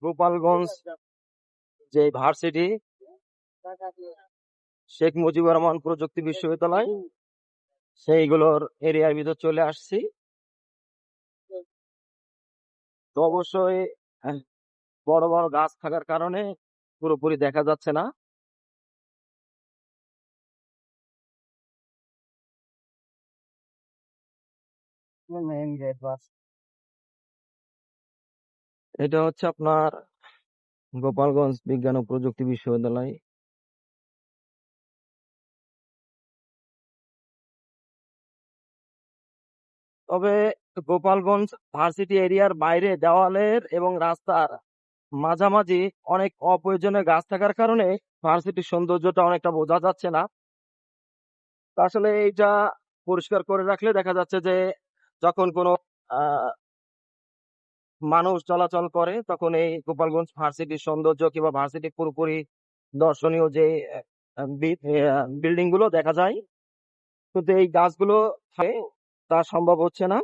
গোপালগঞ্জ যে ভার্সিটি শেখ মুজিবুর রহমান প্রযুক্তি বিশ্ববিদ্যালয় সেইগুলোর এরিয়ার ভিতর চলে আসছি। তো অবশ্যই বড় বড় গাছ থাকার কারণে পুরোপুরি দেখা যাচ্ছে না। এটা হচ্ছে আপনার গোপালগঞ্জ বিজ্ঞান ও প্রযুক্তি বিশ্ববিদ্যালয়। তবে গোপালগঞ্জ ভার্সিটি এরিয়ার বাইরে দেওয়ালের এবং রাস্তার মাঝামাঝি অনেক অপ্রয়োজনীয় গাছ থাকার কারণে ভার্সিটির সৌন্দর্যটা অনেকটা বোঝা যাচ্ছে না। আসলে এইটা পরিষ্কার করে রাখলে দেখা যাচ্ছে যে যখন কোনো মানুষ চলাচল করে তখন এই গোপালগঞ্জ ভার্সিটির সৌন্দর্য কিংবা ভার্সিটি পুরোপুরি দর্শনীয় যে বিল্ডিং গুলো দেখা যায়, কিন্তু এই গাছগুলো তা সম্ভব হচ্ছে না।